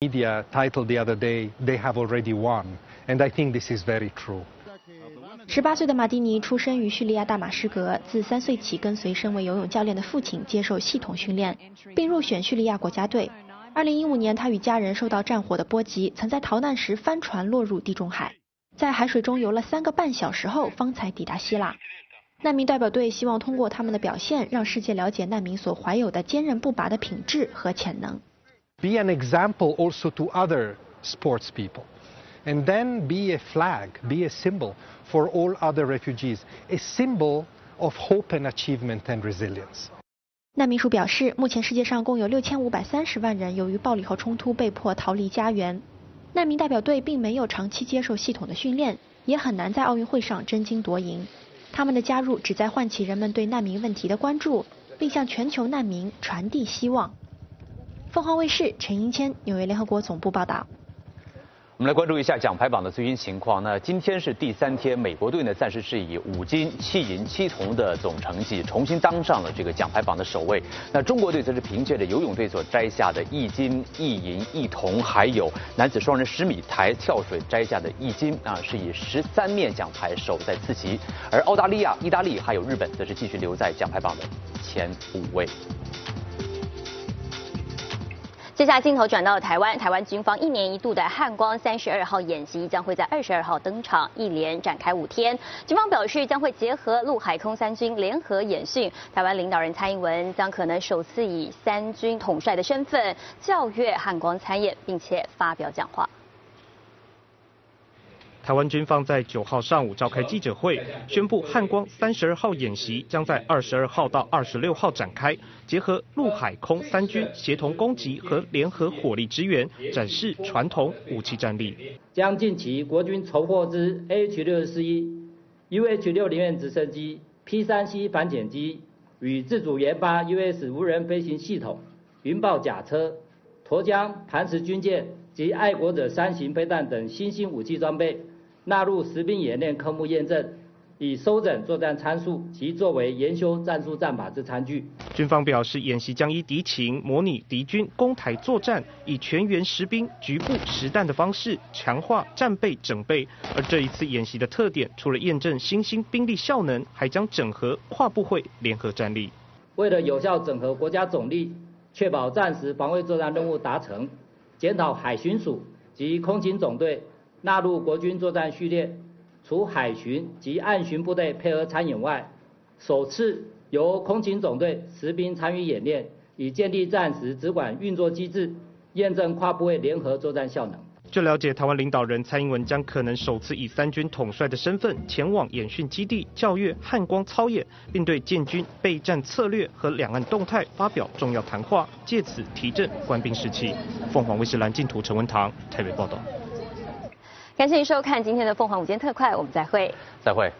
Media titled the other day, they have already won, and I think this is very true. 18岁的马蒂尼出生于叙利亚大马士革，自3岁起跟随身为游泳教练的父亲接受系统训练，并入选叙利亚国家队。2015年，他与家人受到战火的波及，曾在逃难时帆船落入地中海，在海水中游了3个半小时后，方才抵达希腊。难民代表队希望通过他们的表现，让世界了解难民所怀有的坚韧不拔的品质和潜能。Be an example also to other sports people. And then be a flag, be a symbol for all other refugees, a symbol of hope and achievement and resilience. 难民署表示，目前世界上共有6530万人由于暴力和冲突被迫逃离家园。难民代表队并没有长期接受系统的训练，也很难在奥运会上争金夺银。他们的加入旨在唤起人们对难民问题的关注，并向全球难民传递希望。凤凰卫视陈英谦，纽约联合国总部报道。我们来关注一下奖牌榜的最新情况。那今天是第3天，美国队呢暂时是以5金7银7铜的总成绩重新当上了这个奖牌榜的首位。那中国队则是凭借着游泳队所摘下的1金1银1铜，还有男子双人10米台跳水摘下的1金是以13面奖牌首在次席。而澳大利亚、意大利还有日本则是继续留在奖牌榜的前5位。接下来镜头转到了台湾，台湾军方1年1度的汉光32号演习将会在22号登场，一连展开5天。军方表示将会结合陆海空3军联合演训，台湾领导人蔡英文将可能首次以3军统帅的身份校阅汉光参演，并且发表讲话。台湾军方在9号上午召开记者会，宣布汉光32号演习将在22号到26号展开，结合陆海空3军协同攻击和联合火力支援，展示传统武器战力。将近期国军筹获之 AH-64E、UH-60 面直升机、P-3C 反潜机与自主研发 US 无人飞行系统、云豹甲车、沱江磐石军舰及爱国者3型飞弹等新兴武器装备纳入实兵演练科目验证，以收整作战参数及作为研修战术战法之参据。军方表示，演习将依敌情模拟敌军攻台作战，以全员实兵、局部实弹的方式强化战备整备。而这一次演习的特点，除了验证新兴兵力效能，还将整合跨部会联合战力。为了有效整合国家总力，确保战时防卫作战任务达成，检讨海巡署及空勤总队纳入国军作战序列，除海巡及岸巡部队配合参演外，首次由空勤总队实兵参与演练，以建立战时直管运作机制，验证跨部会联合作战效能。据了解，台湾领导人蔡英文将可能首次以3军统帅的身份前往演训基地校阅汉光操演，并对建军备战策略和两岸动态发表重要谈话，借此提振官兵士气。凤凰卫视蓝镜图陈文堂台北报道。感谢您收看今天的凤凰午间特快，我们再会。再会。